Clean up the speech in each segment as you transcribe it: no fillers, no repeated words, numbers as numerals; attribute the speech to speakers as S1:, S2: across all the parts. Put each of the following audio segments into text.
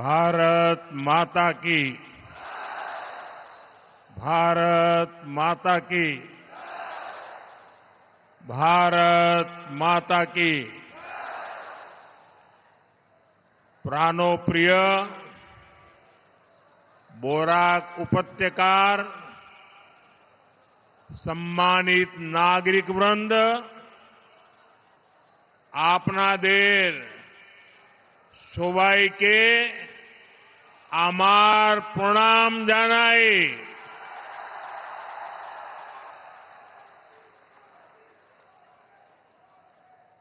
S1: भारत माता की। भारत माता की। भारत माता की। प्राणोप्रिय बोराक उपत्यकार, सम्मानित नागरिक वृंद, आपनादेर সবাইকে আমার প্রণাম জানাই।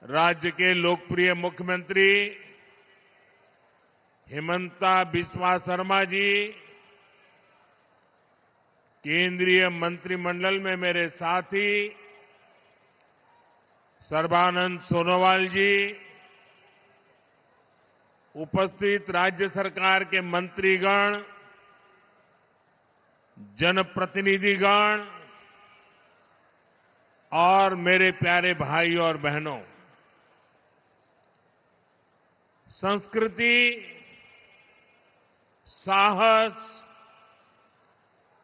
S1: राज्य के लोकप्रिय मुख्यमंत्री हिमंता बिस्वा शर्मा जी, केंद्रीय मंत्रिमंडल में मेरे साथी सर्बानंद सोनोवाल जी, उपस्थित राज्य सरकार के मंत्रीगण, जनप्रतिनिधिगण और मेरे प्यारे भाई और बहनों, संस्कृति, साहस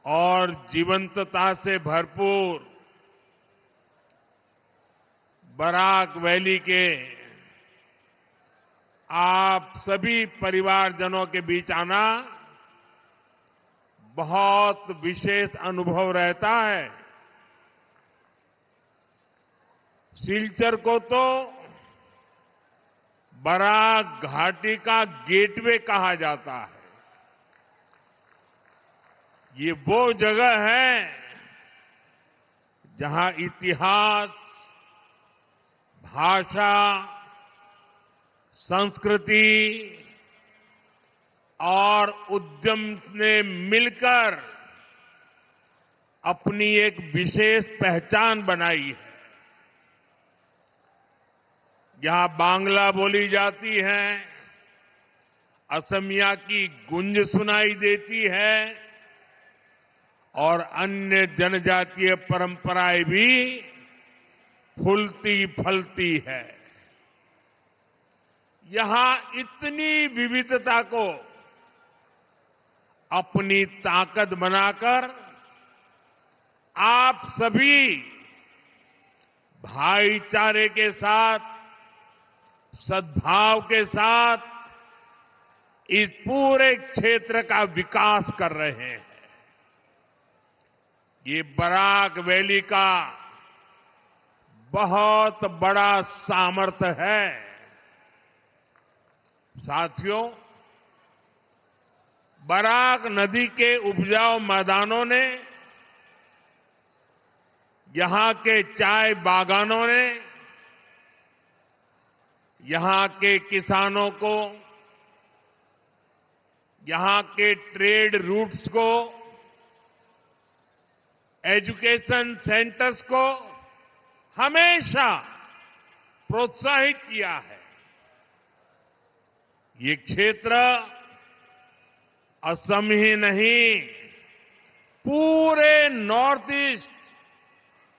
S1: और जीवंतता से भरपूर बराक वैली के आप सभी परिवारजनों के बीच आना बहुत विशेष अनुभव रहता है। सिलचर को तो बराक घाटी का गेटवे कहा जाता है। ये वो जगह है जहां इतिहास, भाषा, संस्कृति और उद्यम ने मिलकर अपनी एक विशेष पहचान बनाई है। यहां बांग्ला बोली जाती है, असमिया की गूंज सुनाई देती है और अन्य जनजातीय परंपराएं भी फूलती फलती है। यहां इतनी विविधता को अपनी ताकत बनाकर आप सभी भाईचारे के साथ, सद्भाव के साथ इस पूरे क्षेत्र का विकास कर रहे हैं। ये बराक वैली का बहुत बड़ा सामर्थ्य है। साथियों, बराक नदी के उपजाऊ मैदानों ने, यहां के चाय बागानों ने, यहां के किसानों को, यहां के ट्रेड रूट्स को, एजुकेशन सेंटर्स को हमेशा प्रोत्साहित किया है। ये क्षेत्र असम ही नहीं, पूरे नॉर्थ ईस्ट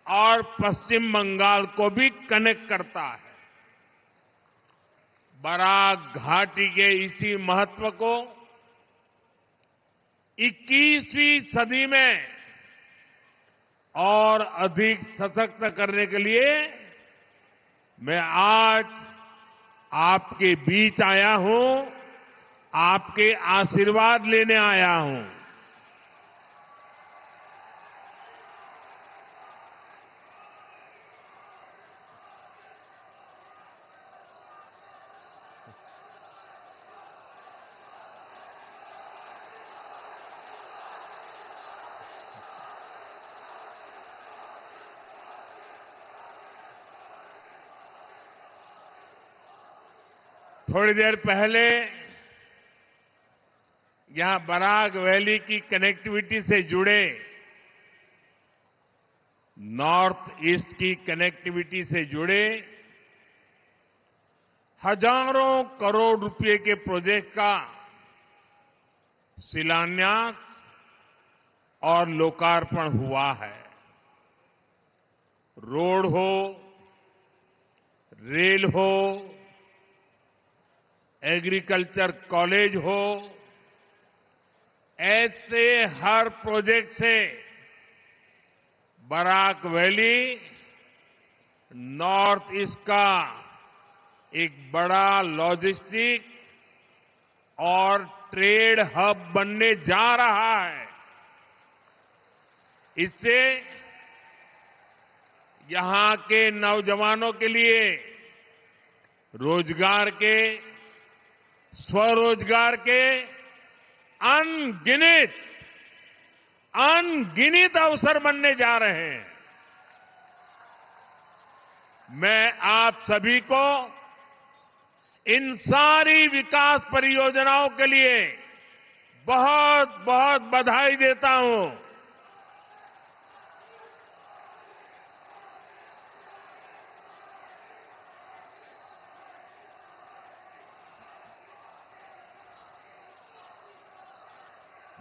S1: और पश्चिम बंगाल को भी कनेक्ट करता है। बराक घाटी के इसी महत्व को 21वीं सदी में और अधिक सशक्त करने के लिए मैं आज आपके बीच आया हूं, आपके आशीर्वाद लेने आया हूं। थोड़ी देर पहले यहां बराक वैली की कनेक्टिविटी से जुड़े, नॉर्थ ईस्ट की कनेक्टिविटी से जुड़े हजारों करोड़ रुपए के प्रोजेक्ट का शिलान्यास और लोकार्पण हुआ है। रोड हो, रेल हो, एग्रीकल्चर कॉलेज हो, ऐसे हर प्रोजेक्ट से बराक वैली नॉर्थ ईस्ट का एक बड़ा लॉजिस्टिक और ट्रेड हब बनने जा रहा है। इससे यहां के नौजवानों के लिए रोजगार के, स्वरोजगार के अनगिनत अवसर बनने जा रहे हैं। मैं आप सभी को इन सारी विकास परियोजनाओं के लिए बहुत बहुत बधाई देता हूं।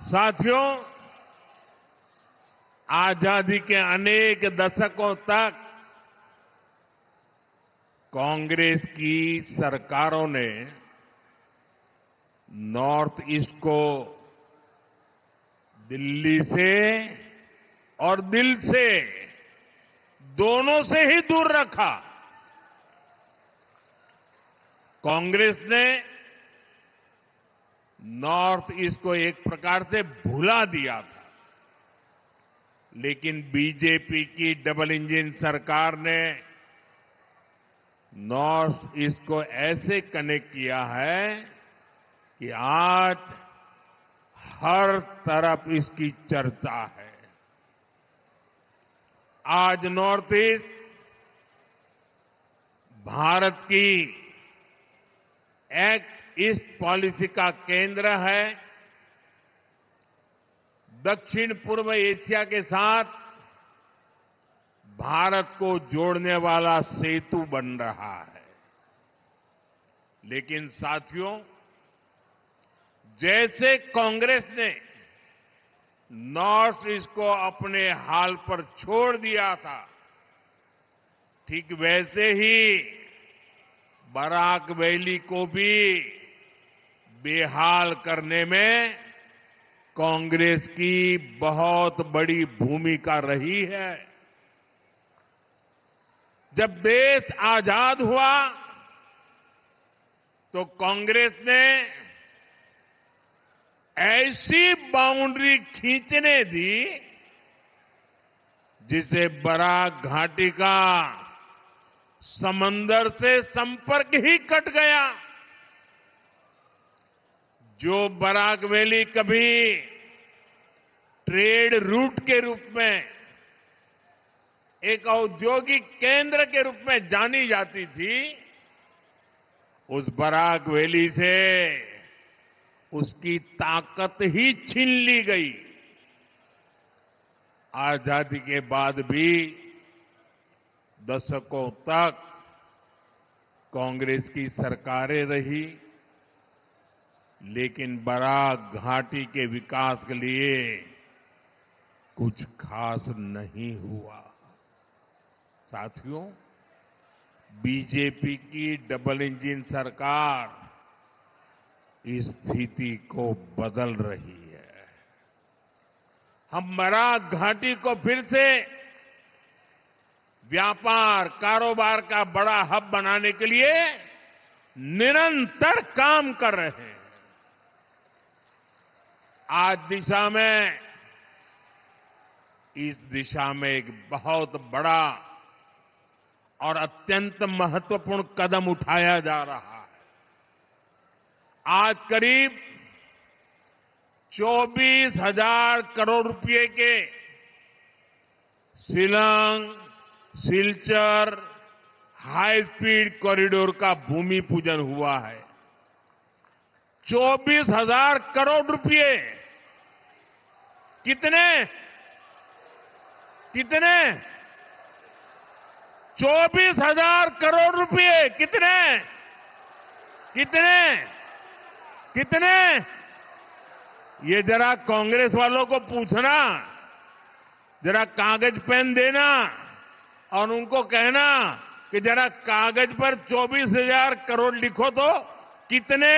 S1: साथियों, आजादी के अनेक दशकों तक कांग्रेस की सरकारों ने नॉर्थ ईस्ट को दिल्ली से और दिल से, दोनों से ही दूर रखा। कांग्रेस ने नॉर्थ ईस्ट को एक प्रकार से भुला दिया था, लेकिन बीजेपी की डबल इंजन सरकार ने नॉर्थ ईस्ट को ऐसे कनेक्ट किया है कि आज हर तरफ इसकी चर्चा है। आज नॉर्थ ईस्ट भारत की एक्ट ईस्ट पॉलिसी का केंद्र है। दक्षिण पूर्व एशिया के साथ भारत को जोड़ने वाला सेतु बन रहा है। लेकिन साथियों, जैसे कांग्रेस ने नॉर्थ ईस्ट को अपने हाल पर छोड़ दिया था, ठीक वैसे ही बराक वैली को भी बेहाल करने में कांग्रेस की बहुत बड़ी भूमिका रही है। जब देश आजाद हुआ तो कांग्रेस ने ऐसी बाउंड्री खींचने दी जिसे बराक घाटी का समंदर से संपर्क ही कट गया। जो बराक वैली कभी ट्रेड रूट के रूप में, एक औद्योगिक केंद्र के रूप में जानी जाती थी, उस बराक वैली से उसकी ताकत ही छीन ली गई। आजादी के बाद भी दशकों तक कांग्रेस की सरकारें रही, लेकिन बराक घाटी के विकास के लिए कुछ खास नहीं हुआ। साथियों, बीजेपी की डबल इंजन सरकार इस स्थिति को बदल रही है। हम बराक घाटी को फिर से व्यापार, कारोबार का बड़ा हब बनाने के लिए निरंतर काम कर रहे हैं। इस दिशा में एक बहुत बड़ा और अत्यंत महत्वपूर्ण कदम उठाया जा रहा है। आज करीब 24,000 करोड़ रुपए के Shillong Silchar high speed corridor का भूमि पूजन हुआ है। 24,000 करोड़ रुपए। कितने 24,000 करोड़ रुपए। कितने ये जरा कांग्रेस वालों को पूछना, जरा कागज पेन देना और उनको कहना कि जरा कागज पर 24,000 करोड़ लिखो तो कितने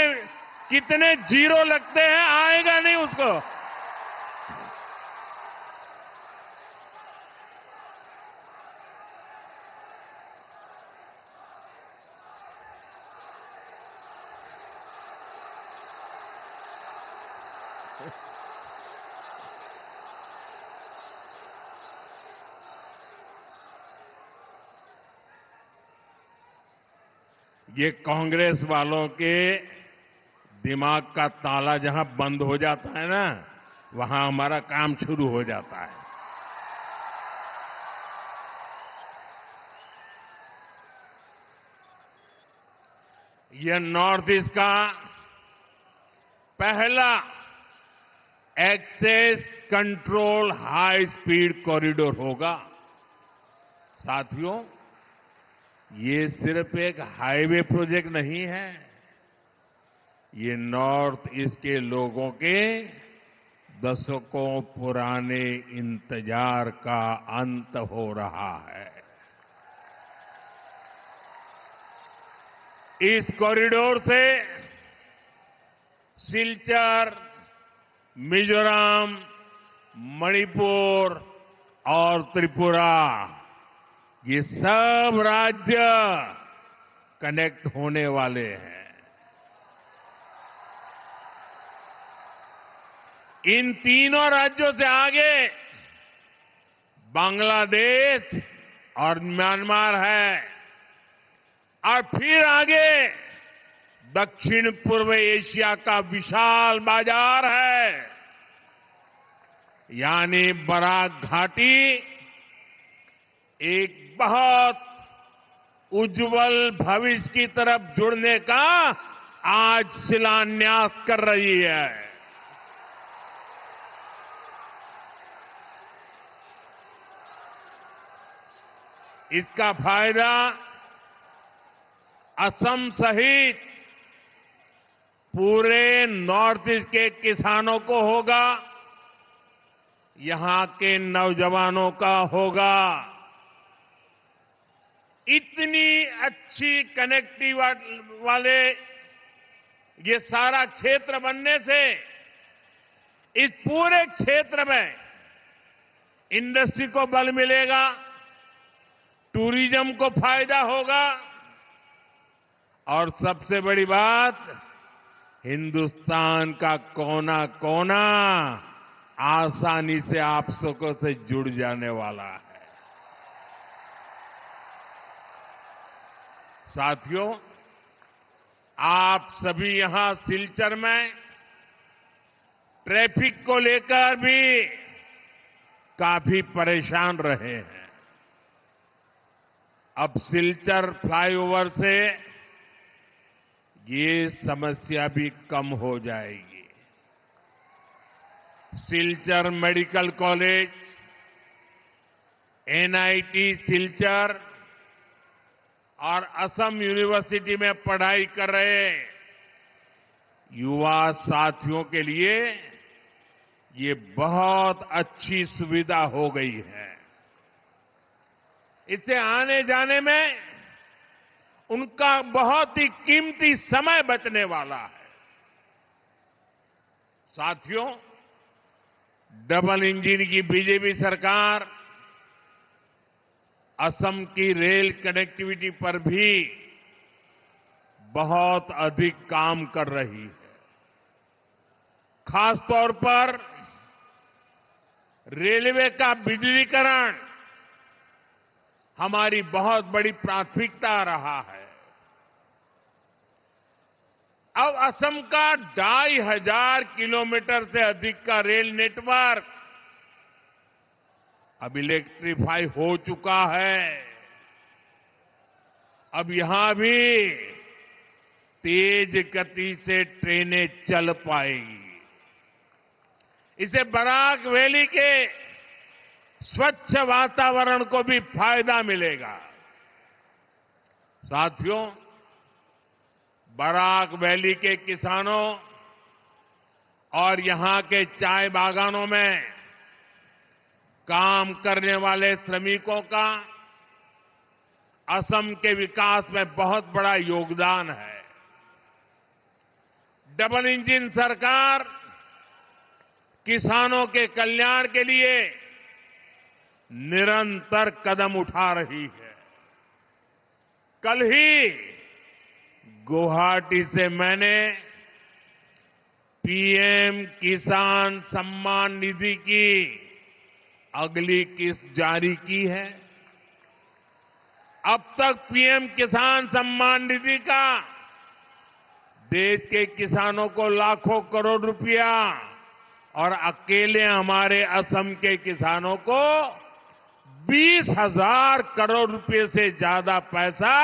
S1: कितने जीरो लगते हैं, आएगा नहीं उसको। ये कांग्रेस वालों के दिमाग का ताला जहां बंद हो जाता है ना, वहां हमारा काम शुरू हो जाता है। यह नॉर्थ ईस्ट का पहला access control high speed corridor होगा। साथियों, ये सिर्फ एक हाईवे प्रोजेक्ट नहीं है, ये नॉर्थ ईस्ट के लोगों के दशकों पुराने इंतजार का अंत हो रहा है। इस कॉरिडोर से सिलचर, मिजोरम, मणिपुर और त्रिपुरा, ये सब राज्य कनेक्ट होने वाले हैं। इन तीनों राज्यों से आगे बांग्लादेश और म्यांमार है, और फिर आगे दक्षिण पूर्व एशिया का विशाल बाजार है। यानी बराक घाटी एक बहुत उज्जवल भविष्य की तरफ जुड़ने का आज शिलान्यास कर रही है। इसका फायदा असम सहित पूरे नॉर्थ ईस्ट के किसानों को होगा, यहां के नौजवानों का होगा। इतनी अच्छी कनेक्टिविटी वाले ये सारा क्षेत्र बनने से इस पूरे क्षेत्र में इंडस्ट्री को बल मिलेगा, टूरिज्म को फायदा होगा, और सबसे बड़ी बात, हिंदुस्तान का कोना कोना आसानी से आप सबको से जुड़ जाने वाला है। साथियों, आप सभी यहां सिलचर में ट्रैफिक को लेकर भी काफी परेशान रहे हैं। अब सिलचर फ्लाईओवर से ये समस्या भी कम हो जाएगी। Silchar medical college, NIT Silchar और असम यूनिवर्सिटी में पढ़ाई कर रहे युवा साथियों के लिए ये बहुत अच्छी सुविधा हो गई है। इससे आने जाने में उनका बहुत ही कीमती समय बचने वाला है। साथियों, डबल इंजन की बीजेपी सरकार असम की रेल कनेक्टिविटी पर भी बहुत अधिक काम कर रही है। खासतौर पर रेलवे का बिजलीकरण हमारी बहुत बड़ी प्राथमिकता रहा है। अब असम का 2500 किलोमीटर से अधिक का रेल नेटवर्क अब इलेक्ट्रीफाई हो चुका है। अब यहां भी तेज गति से ट्रेनें चल पाएगी। इससे बराक वैली के स्वच्छ वातावरण को भी फायदा मिलेगा। साथियों, बराक वैली के किसानों और यहां के चाय बागानों में काम करने वाले श्रमिकों का असम के विकास में बहुत बड़ा योगदान है। डबल इंजन सरकार किसानों के कल्याण के लिए निरंतर कदम उठा रही है। कल ही गुवाहाटी से मैंने पीएम किसान सम्मान निधि की अगली किस्त जारी की है। अब तक पीएम किसान सम्मान निधि का देश के किसानों को लाखों करोड़ रुपया और अकेले हमारे असम के किसानों को 20,000 करोड़ रुपए से ज्यादा पैसा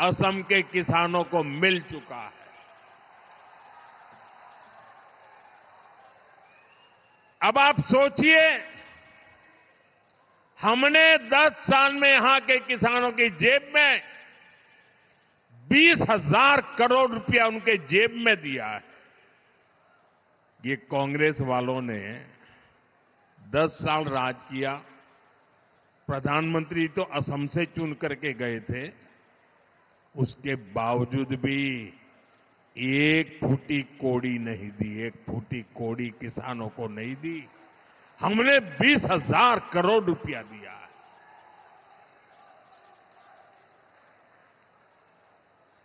S1: असम के किसानों को मिल चुका है। अब आप सोचिए, हमने 10 साल में यहां के किसानों की जेब में 20,000 करोड़ रुपया उनके जेब में दिया है। ये कांग्रेस वालों ने 10 साल राज किया। प्रधानमंत्री तो असम से चुन करके गए थे, उसके बावजूद भी एक फूटी कोड़ी नहीं दी, एक फूटी कोड़ी किसानों को नहीं दी। हमने 20,000 करोड़ रुपया दिया है।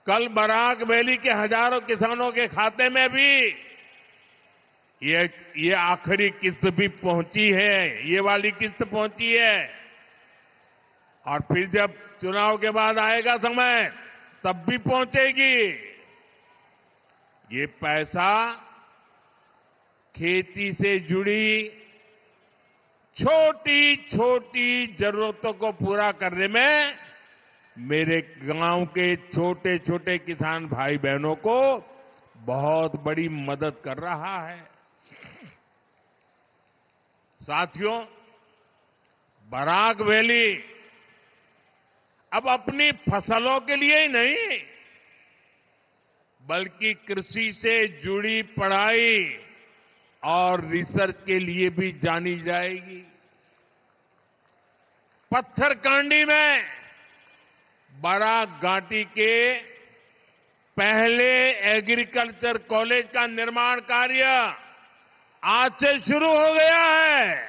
S1: कल बराक वैली के हजारों किसानों के खाते में भी ये आखिरी किस्त भी पहुंची है, ये वाली किस्त पहुंची है। और फिर जब चुनाव के बाद आएगा समय, तब भी पहुंचेगी। ये पैसा खेती से जुड़ी छोटी छोटी जरूरतों को पूरा करने में मेरे गांव के छोटे छोटे किसान भाई बहनों को बहुत बड़ी मदद कर रहा है। साथियों, बराक वैली अब अपनी फसलों के लिए ही नहीं, बल्कि कृषि से जुड़ी पढ़ाई और रिसर्च के लिए भी जानी जाएगी। पत्थरकांडी में बराक घाटी के पहले एग्रीकल्चर कॉलेज का निर्माण कार्य आज से शुरू हो गया है।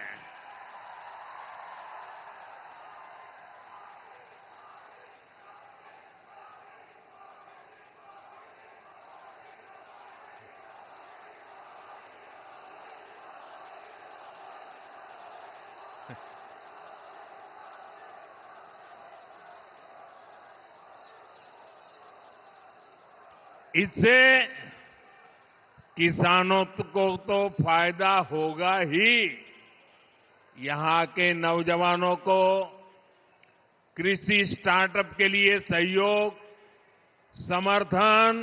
S1: इससे किसानों को तो फायदा होगा ही, यहां के नौजवानों को कृषि स्टार्टअप के लिए सहयोग, समर्थन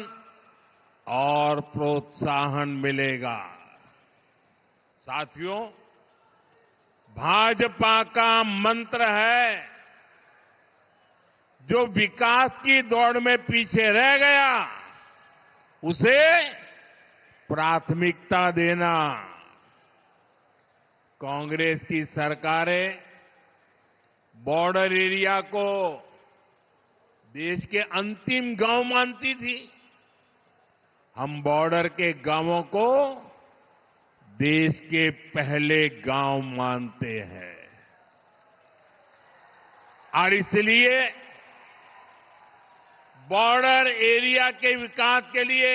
S1: और प्रोत्साहन मिलेगा। साथियों, भाजपा का मंत्र है, जो विकास की दौड़ में पीछे रह गया उसे प्राथमिकता देना। कांग्रेस की सरकारें बॉर्डर एरिया को देश के अंतिम गांव मानती थी। हम बॉर्डर के गांवों को देश के पहले गांव मानते हैं और इसलिए बॉर्डर एरिया के विकास के लिए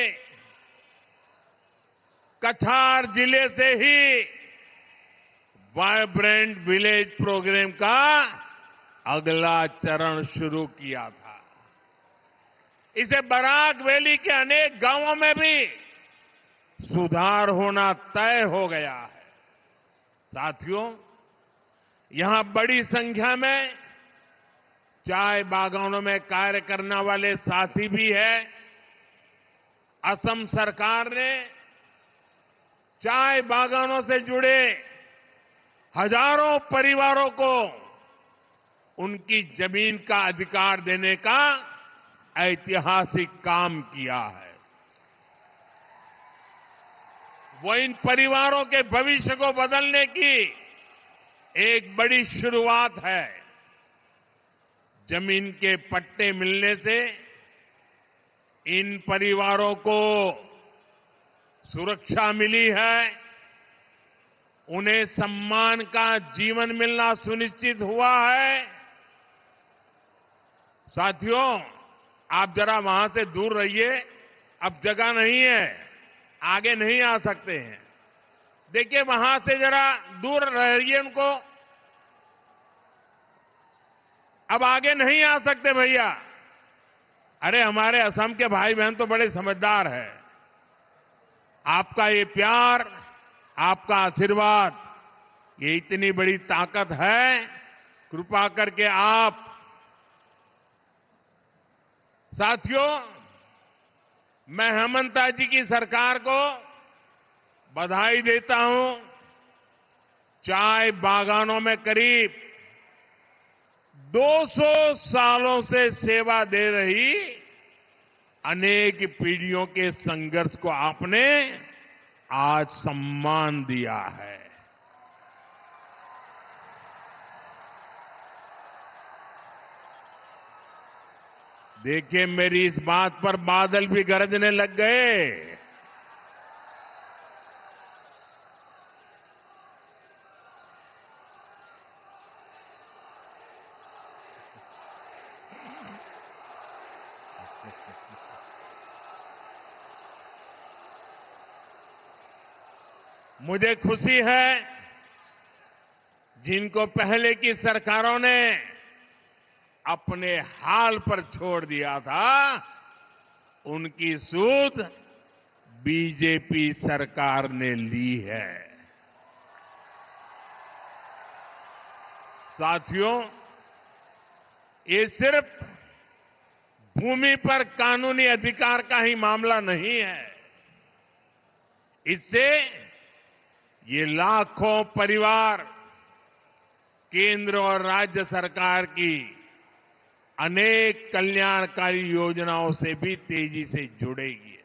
S1: कछार जिले से ही वाइब्रेंट विलेज प्रोग्राम का अगला चरण शुरू किया था। इसे बराक वैली के अनेक गांवों में भी सुधार होना तय हो गया है। साथियों, यहां बड़ी संख्या में चाय बागानों में कार्य करने वाले साथी भी हैं। असम सरकार ने चाय बागानों से जुड़े हजारों परिवारों को उनकी जमीन का अधिकार देने का ऐतिहासिक काम किया है। वो इन परिवारों के भविष्य को बदलने की एक बड़ी शुरुआत है। जमीन के पट्टे मिलने से इन परिवारों को सुरक्षा मिली है, उन्हें सम्मान का जीवन मिलना सुनिश्चित हुआ है। साथियों, आप जरा वहां से दूर रहिए, अब जगह नहीं है, आगे नहीं आ सकते हैं। देखिए वहां से जरा दूर रहिए उनको, अब आगे नहीं आ सकते भैया। अरे हमारे असम के भाई बहन तो बड़े समझदार हैं। आपका ये प्यार, आपका आशीर्वाद, ये इतनी बड़ी ताकत है। कृपा करके आप साथियों, मैं हेमंता जी की सरकार को बधाई देता हूं। चाय बागानों में करीब 200 सालों से सेवा दे रही अनेक पीढ़ियों के संघर्ष को आपने आज सम्मान दिया है। देखिए मेरी इस बात पर बादल भी गरजने लग गए। मुझे खुशी है जिनको पहले की सरकारों ने अपने हाल पर छोड़ दिया था, उनकी सूद बीजेपी सरकार ने ली है। साथियों, ये सिर्फ भूमि पर कानूनी अधिकार का ही मामला नहीं है। इससे ये लाखों परिवार केंद्र और राज्य सरकार की अनेक कल्याणकारी योजनाओं से भी तेजी से जुड़ेगी।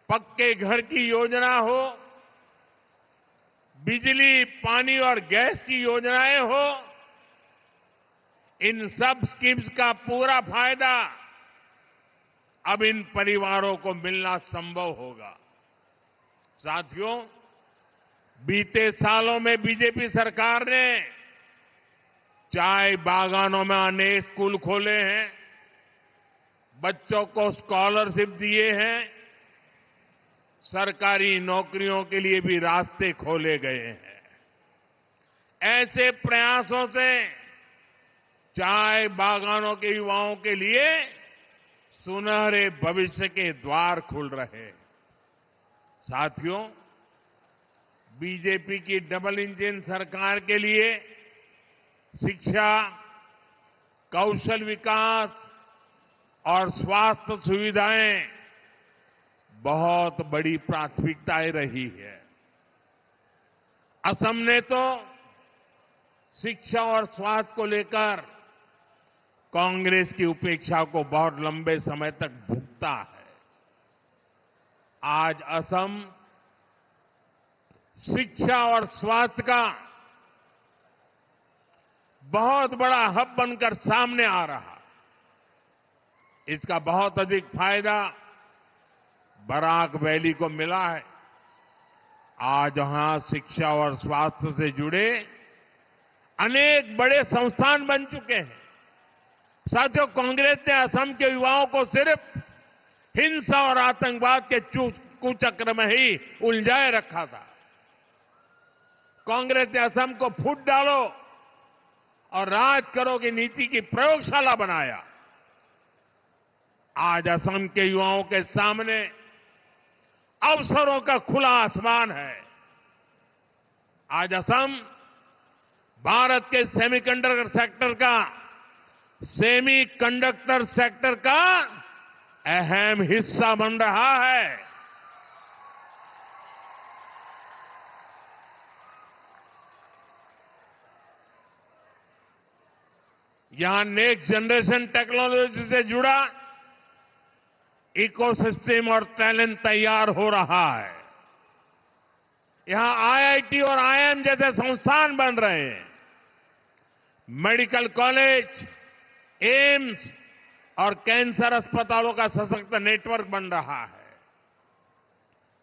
S1: पक्के घर की योजना हो, बिजली, पानी और गैस की योजनाएं हो, इन सब स्कीम्स का पूरा फायदा अब इन परिवारों को मिलना संभव होगा। साथियों, बीते सालों में बीजेपी सरकार ने चाय बागानों में अनेक स्कूल खोले हैं, बच्चों को स्कॉलरशिप दिए हैं, सरकारी नौकरियों के लिए भी रास्ते खोले गए हैं। ऐसे प्रयासों से चाय बागानों के युवाओं के लिए सुनहरे भविष्य के द्वार खुल रहे हैं। साथियों, बीजेपी की डबल इंजन सरकार के लिए शिक्षा, कौशल विकास और स्वास्थ्य सुविधाएं बहुत बड़ी प्राथमिकताएं रही है। असम ने तो शिक्षा और स्वास्थ्य को लेकर कांग्रेस की उपेक्षा को बहुत लंबे समय तक भुगता है। आज असम शिक्षा और स्वास्थ्य का बहुत बड़ा हब बनकर सामने आ रहा। इसका बहुत अधिक फायदा बराक वैली को मिला है। आज वहां शिक्षा और स्वास्थ्य से जुड़े अनेक बड़े संस्थान बन चुके हैं। साथियों, कांग्रेस ने असम के युवाओं को सिर्फ हिंसा और आतंकवाद के कुचक्र में ही उलझाए रखा था। कांग्रेस ने असम को फूट डालो और राज करो की नीति की प्रयोगशाला बनाया। आज असम के युवाओं के सामने अवसरों का खुला आसमान है। आज असम भारत के सेमीकंडक्टर सेक्टर का अहम हिस्सा बन रहा है। यहां नेक्स्ट जनरेशन टेक्नोलॉजी से जुड़ा इकोसिस्टम और टैलेंट तैयार हो रहा है। यहां आईआईटी और आईआईएम जैसे संस्थान बन रहे हैं। मेडिकल कॉलेज, एम्स और कैंसर अस्पतालों का सशक्त नेटवर्क बन रहा है।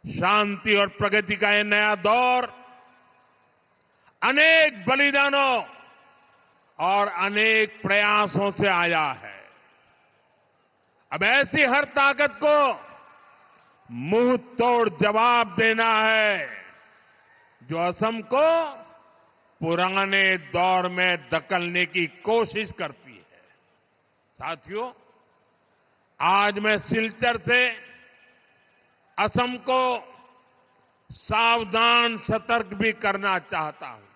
S1: शांति और प्रगति का यह नया दौर अनेक बलिदानों और अनेक प्रयासों से आया है। अब ऐसी हर ताकत को मुंह तोड़ जवाब देना है जो असम को पुराने दौर में धकेलने की कोशिश करती है। साथियों, आज मैं सिलचर से असम को सावधान सतर्क भी करना चाहता हूं।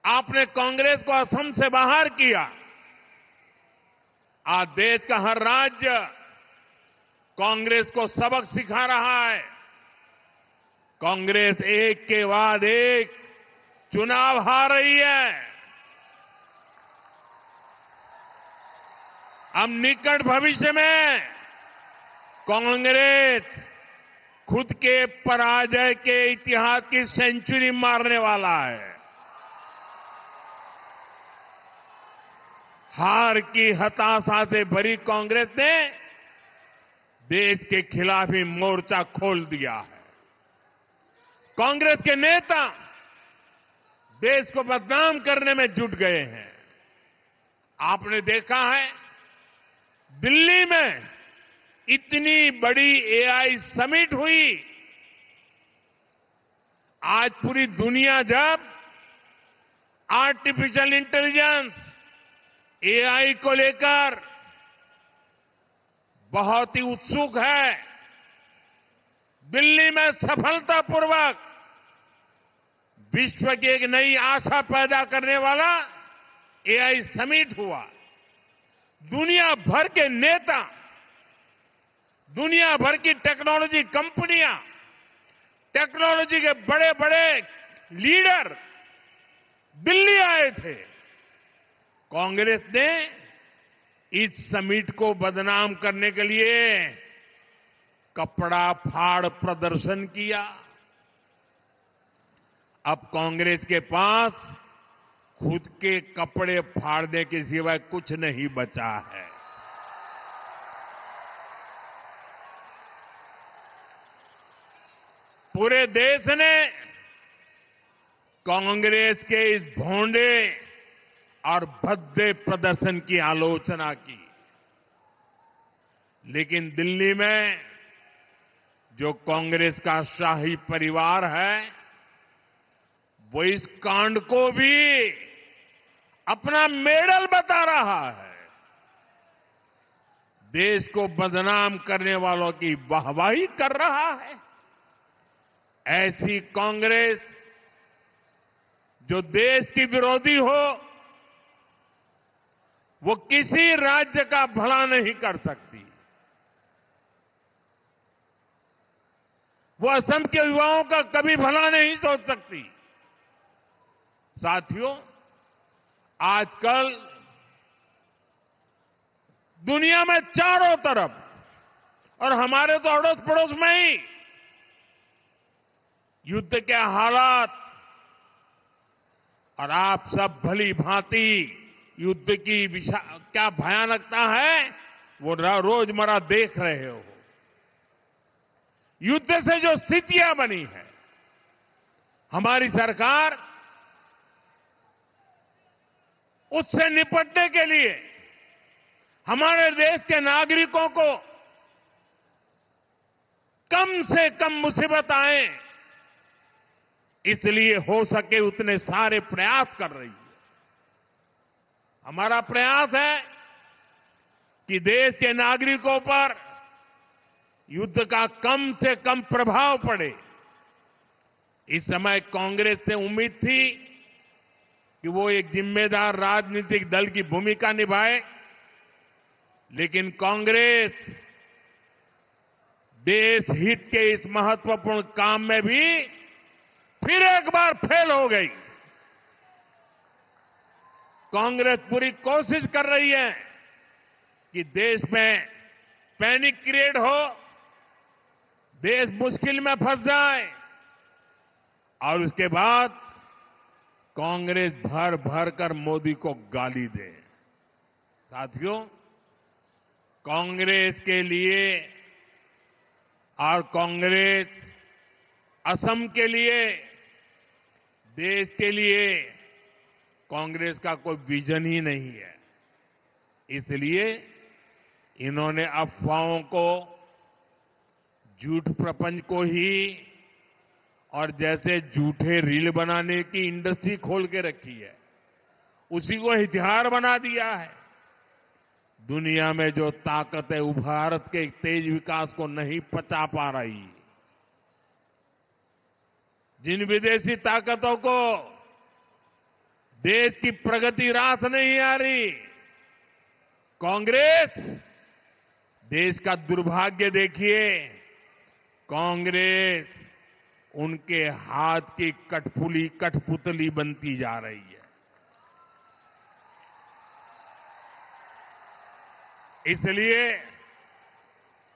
S1: आपने कांग्रेस को असम से बाहर किया। आज देश का हर राज्य कांग्रेस को सबक सिखा रहा है। कांग्रेस एक के बाद एक चुनाव हार रही है। अब निकट भविष्य में कांग्रेस खुद के पराजय के इतिहास की सेंचुरी मारने वाला है। हार की हताशा से भरी कांग्रेस ने देश के खिलाफ ही मोर्चा खोल दिया है। कांग्रेस के नेता देश को बदनाम करने में जुट गए हैं। आपने देखा है, दिल्ली में इतनी बड़ी एआई समिट हुई। आज पूरी दुनिया जब आर्टिफिशियल इंटेलिजेंस एआई को लेकर बहुत ही उत्सुक है, दिल्ली में सफलतापूर्वक विश्व की एक नई आशा पैदा करने वाला एआई समिट हुआ। दुनिया भर के नेता, दुनिया भर की टेक्नोलॉजी कंपनियां, टेक्नोलॉजी के बड़े बड़े लीडर दिल्ली आए थे। कांग्रेस ने इस समिट को बदनाम करने के लिए कपड़ा फाड़ प्रदर्शन किया। अब कांग्रेस के पास खुद के कपड़े फाड़ने के सिवाय कुछ नहीं बचा है। पूरे देश ने कांग्रेस के इस भोंडे और भद्दे प्रदर्शन की आलोचना की, लेकिन दिल्ली में जो कांग्रेस का शाही परिवार है वो इस कांड को भी अपना मेडल बता रहा है। देश को बदनाम करने वालों की वाहवाही कर रहा है। ऐसी कांग्रेस जो देश की विरोधी हो, वो किसी राज्य का भला नहीं कर सकती। वो असम के युवाओं का कभी भला नहीं सोच सकती। साथियों, आजकल दुनिया में चारों तरफ और हमारे तो अड़ोस पड़ोस में ही युद्ध के हालात, और आप सब भली भांति युद्ध की क्या भयानकता है वो रोजमर्रा देख रहे हो। युद्ध से जो स्थितियां बनी है, हमारी सरकार उससे निपटने के लिए हमारे देश के नागरिकों को कम से कम मुसीबत आए, इसलिए हो सके उतने सारे प्रयास कर रही है। हमारा प्रयास है कि देश के नागरिकों पर युद्ध का कम से कम प्रभाव पड़े। इस समय कांग्रेस से उम्मीद थी कि वो एक जिम्मेदार राजनीतिक दल की भूमिका निभाए, लेकिन कांग्रेस देश हित के इस महत्वपूर्ण काम में भी फिर एक बार फेल हो गई। कांग्रेस पूरी कोशिश कर रही है कि देश में पैनिक क्रिएट हो, देश मुश्किल में फंस जाए, और उसके बाद कांग्रेस भर भर कर मोदी को गाली दे। साथियों, कांग्रेस के लिए और कांग्रेस असम के लिए, देश के लिए कांग्रेस का कोई विजन ही नहीं है। इसलिए इन्होंने अफवाहों को, झूठ प्रपंच को ही और जैसे झूठे रील बनाने की इंडस्ट्री खोल के रखी है, उसी को हथियार बना दिया है। दुनिया में जो ताकत है, वो भारत के तेज विकास को नहीं पचा पा रही। जिन विदेशी ताकतों को देश की प्रगति रास नहीं आ रही, कांग्रेस, देश का दुर्भाग्य देखिए, कांग्रेस उनके हाथ की कठपुतली बनती जा रही है। इसलिए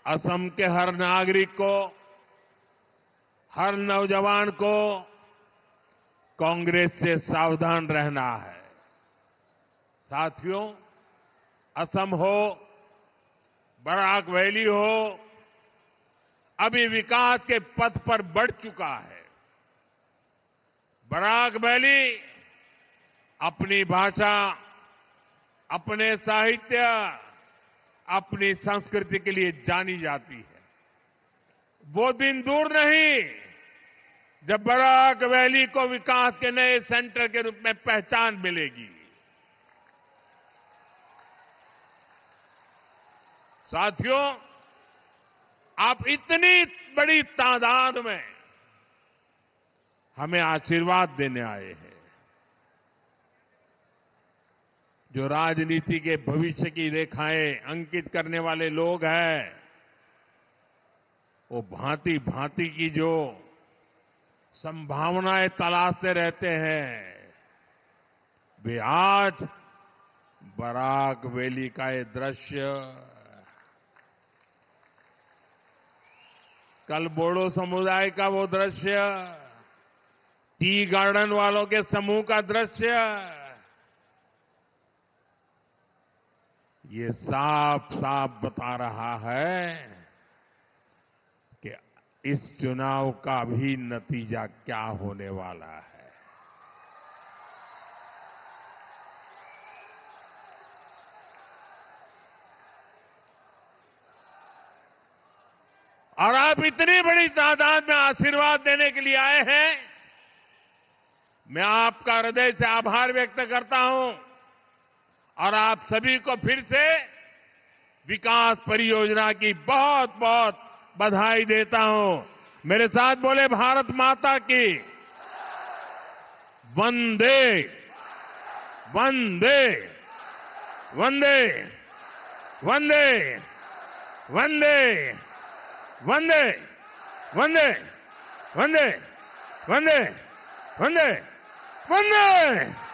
S1: असम के हर नागरिक को, हर नौजवान को कांग्रेस से सावधान रहना है। साथियों, असम हो, बराक वैली हो, अभी विकास के पथ पर बढ़ चुका है। बराक वैली अपनी भाषा, अपने साहित्य, अपनी संस्कृति के लिए जानी जाती है। वो दिन दूर नहीं जब बराक वैली को विकास के नए सेंटर के रूप में पहचान मिलेगी। साथियों, आप इतनी बड़ी तादाद में हमें आशीर्वाद देने आए हैं। जो राजनीति के भविष्य की रेखाएं अंकित करने वाले लोग हैं, वो भांति भांति की जो संभावनाएं तलाशते रहते हैं, वे आज बराक वैली का ये दृश्य, कल बोडो समुदाय का वो दृश्य, टी गार्डन वालों के समूह का दृश्य, ये साफ साफ बता रहा है कि इस चुनाव का भी नतीजा क्या होने वाला है। और आप इतनी बड़ी तादाद में आशीर्वाद देने के लिए आए हैं, मैं आपका हृदय से आभार व्यक्त करता हूं और आप सभी को फिर से विकास परियोजना की बहुत बहुत बधाई देता हूं। मेरे साथ बोले, भारत माता की वंदे वंदे वंदे वंदे वंदे वंदे वंदे वंदे वंदे वंदे वंदे।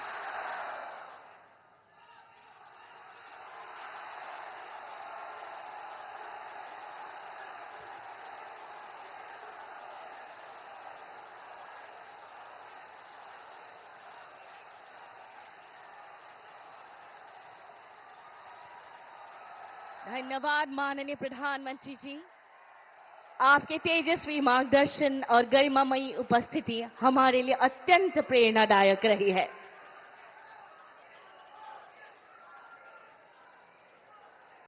S2: धन्यवाद माननीय प्रधानमंत्री जी। आपके तेजस्वी मार्गदर्शन और गरिमामयी उपस्थिति हमारे लिए अत्यंत प्रेरणादायक रही है।